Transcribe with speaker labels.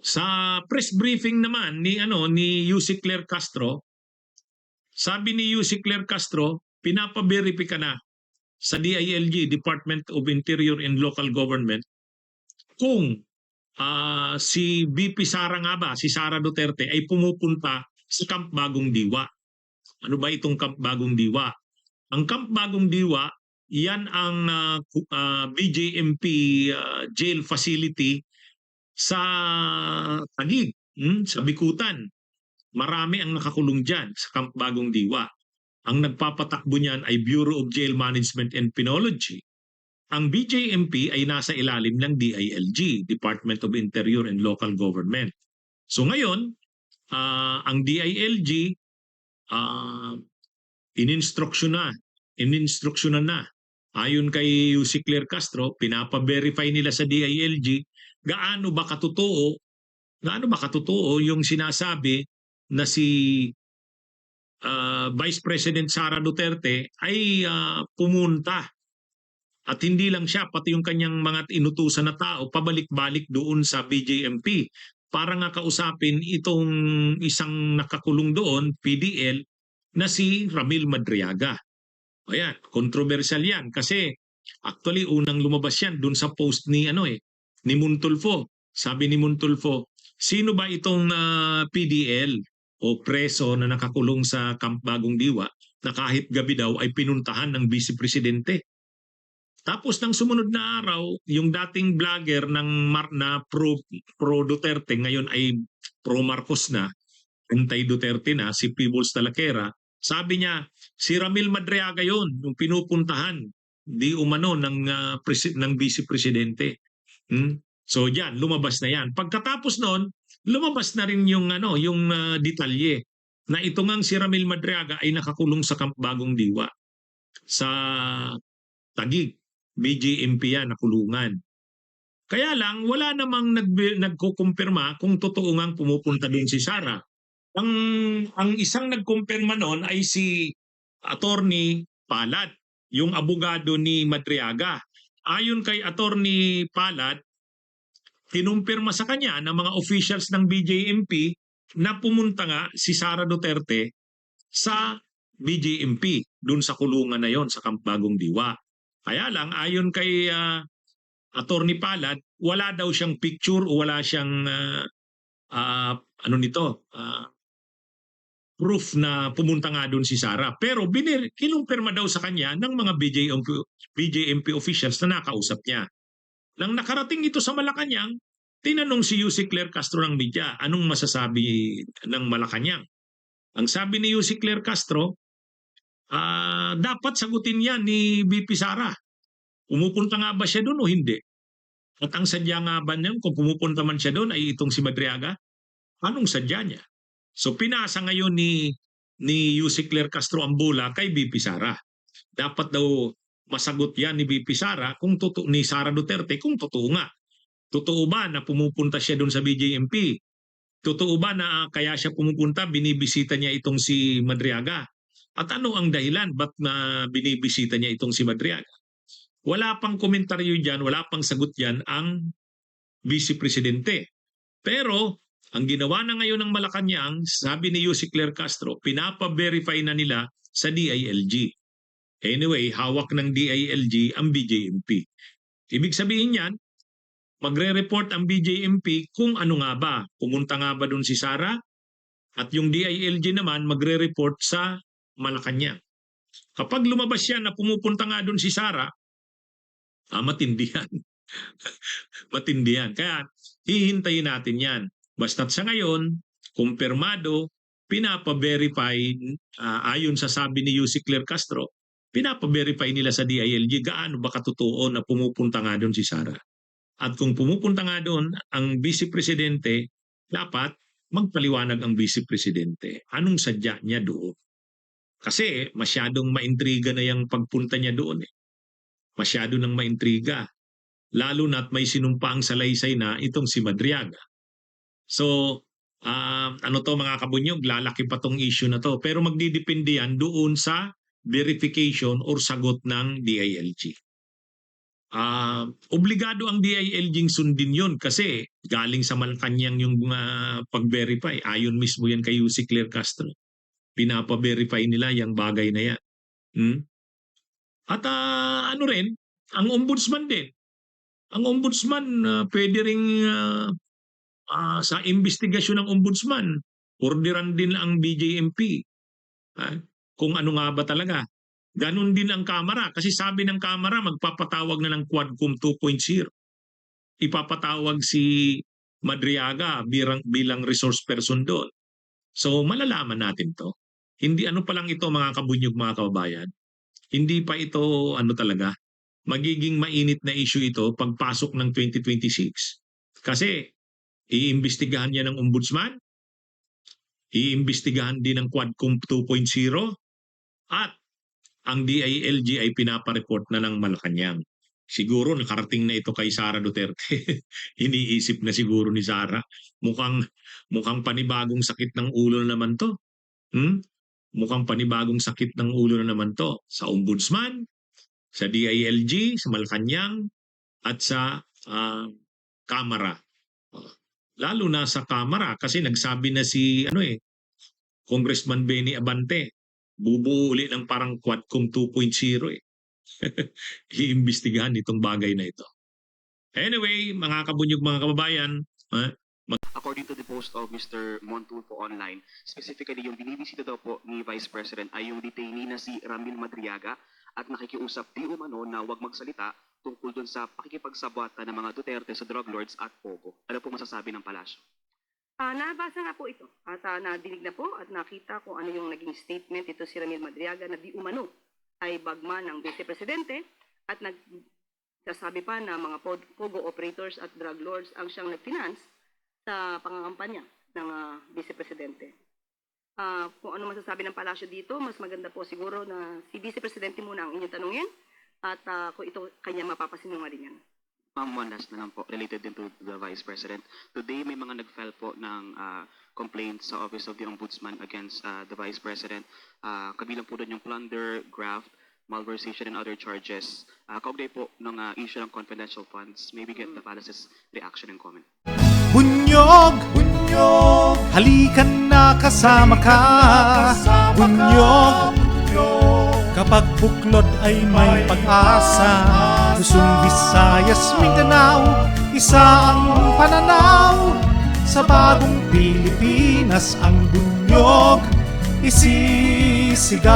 Speaker 1: Sa press briefing naman ni Yussi Claire Castro, sabi ni Yussi Claire Castro, pinapa-verify ka na sa DILG, Department of Interior and Local Government, kung si VP Sara nga ba, si Sara Duterte ay pumupunta sa Camp Bagong Diwa. Ano ba itong Camp Bagong Diwa? Ang Camp Bagong Diwa, yan ang BJMP jail facility sa Taguig, sa Bikutan. Marami ang nakakulong dyan sa Camp Bagong Diwa. Ang nagpapatakbo niyan ay Bureau of Jail Management and Penology. Ang BJMP ay nasa ilalim ng DILG, Department of Interior and Local Government. So ngayon, ang DILG ininstruksyonan na. Ayon kay Yussi Claire Castro, pinapa-verify nila sa DILG gaano ba katotoo yung sinasabi na si Vice President Sara Duterte ay pumunta. At hindi lang siya, pati yung kanyang mga inutusan na tao, pabalik-balik doon sa BJMP para nga kausapin itong isang nakakulong doon, PDL, na si Ramil Madriaga. Ayan, controversial yan kasi actually unang lumabas yan doon sa post ni Montulfo. Sabi ni Montulfo, sino ba itong PDL o preso na nakakulong sa Camp Bagong Diwa na kahit gabi daw ay pinuntahan ng Vice Presidente? Tapos ng sumunod na araw, yung dating vlogger na pro Duterte, ngayon ay pro Marcos na, anti-Duterte na, si Peebles Talaquera, sabi niya, si Ramil Madriaga yon, yung pinupuntahan, di umano ng Vice Presidente. So yan, lumabas na yan. Pagkatapos noon, lumabas na rin yung detalye na ito ngang si Ramil Madriaga ay nakakulong sa Camp Bagong Diwa sa Taguig. BJMP yan, nakulungan. Kaya lang, wala namang nagkukumpirma kung totoo ngang pumupunta din si Sara. Ang isang nagkumpirma noon ay si Attorney Palad, yung abogado ni Madriaga. Ayon kay Attorney Palad, kinumpirma sa kanya ng mga officials ng BJMP na pumunta nga si Sara Duterte sa BJMP, dun sa kulungan na yon sa Camp Bagong Diwa. Kaya lang, ayon kay Attorney Palad, wala daw siyang picture o wala siyang proof na pumunta nga doon si Sara. Pero kinumpirma daw sa kanya ng mga BJMP officials na nakausap niya. Nang nakarating ito sa Malacanang, tinanong si Yussi Claire Castro ng media, anong masasabi ng Malacanang? Ang sabi ni Yussi Claire Castro, dapat sagutin yan ni VP Sara. Pumupunta nga ba siya doon o hindi? At ang sadya nga ba niya, kung pumupunta man siya doon, ay itong si Madriaga? Anong sadya niya? So pinasa ngayon ni Yussi Claire Castro ang bola kay VP Sara. Dapat daw masagot yan ni VP Sara ni Sara Duterte kung totoo nga. Totoo ba na pumupunta siya doon sa BJMP? Totoo ba na kaya siya pumupunta, binibisita niya itong si Madriaga? At ano ang dahilan ba't na binibisita niya itong si Madriaga? Wala pang komentaryo dyan, wala pang sagot dyan ang Vice Presidente. Pero ang ginawa na ngayon ng Malacanang, sabi ni Yussi Claire Castro, pinapa-verify na nila sa DILG. Anyway, hawak ng DILG ang BJMP. Ibig sabihin yan, magre-report ang BJMP kung ano nga ba, pumunta nga ba doon si Sara, at yung DILG naman magre-report sa Malacanang. Kapag lumabas yan na pumupunta nga doon si Sara, matindihan. Matindihan. Kaya hihintayin natin yan. Basta't sa ngayon, kumpirmado, pinapa-verify, ayon sa sabi ni Yussi Claire Castro, pinapa-verify nila sa DILG gaano ba katotoo na pumupunta nga doon si Sara. At kung pumupunta nga doon ang Vice Presidente, dapat magpaliwanag ang Vice Presidente. Anong sadya niya doon? Kasi masyadong maintriga na yung pagpunta niya doon. Masyado nang maintriga. Lalo na't may sinumpaang salaysay na itong si Madriaga. So, mga kabunyog, lalaki pa tong issue na to. Pero magdidepende yan doon sa verification or sagot ng DILG. Obligado ang DILG sundin yun kasi galing sa Malacanang yung pag-verify. Ayon mismo yan kay UC Claire Castro. Pinapa-verify nila yung bagay na yan. Hmm? At ano rin, ang ombudsman din. Ang ombudsman, pwede ring sa investigasyon ng ombudsman, orderan din ang BJMP. Kung ano nga ba talaga. Ganon din ang Kamara. Kasi sabi ng Kamara, magpapatawag na ng Quadcom 2.0. Ipapatawag si Madriaga bilang resource person doon. So malalaman natin to. Hindi ano pa lang ito mga kabunyog mga kababayan. Hindi pa ito ano talaga. Magiging mainit na issue ito pagpasok ng 2026. Kasi iimbestigahan niya ng ombudsman, iimbestigahan din ng Quadcom 2.0, at ang DILG ay pinapareport na ng Malacanang. Siguro nakarating na ito kay Sara Duterte. Iniisip na siguro ni Sara. Mukhang panibagong sakit ng ulo na naman to. Mukhang panibagong sakit ng ulo na naman to. Sa ombudsman, sa DILG, sa Malacanang, at sa Kamara. Lalo na sa Kamara kasi nagsabi na si Congressman Benny Abante, bubuo uli ng parang Quadcom 2.0 eh. Iimbestigahan itong bagay na ito. Anyway, mga kabunyog mga kababayan,
Speaker 2: According to the post of Mr. Montulfo online, specifically yung binibisita daw po ni Vice President ay yung detainee na si Ramil Madriaga at nakikiusap di umano na huwag magsalita tungkol dun sa pakikipagsabwata ng mga Duterte sa drug lords at Pogo. Ano po masasabi ng palasyo?
Speaker 3: Nabasa nga po ito at nadinig na po at nakita kung ano yung naging statement ito si Ramil Madriaga na di umano ay bagman ng Vice Presidente at nagsasabi pa na mga Pogo operators at drug lords ang siyang nag-finance sa pangangampanya ng Vice Presidente. Kung ano masasabi ng palasyo dito, mas maganda po siguro na si Vice Presidente muna ang inyong tanungin at kung ito kanya mapapasinungalingan.
Speaker 2: Ma'am, one last na lang po, related din to the Vice President. Today, may mga nag-file po ng complaint sa Office of the Ombudsman against the Vice President. Kabilang po doon yung plunder, graft, malversation, and other charges. Kaugnay po ng issue ng confidential funds. Maybe get the palace's reaction and comment.
Speaker 4: Bunyog, bunyog, halikan na kasama ka. Bunyog, kapag buklod ay may pag-asa. Luzon, Visayas, Mindanao, isa ang pananaw. Sa bagong Pilipinas ang bunyog isisigaw.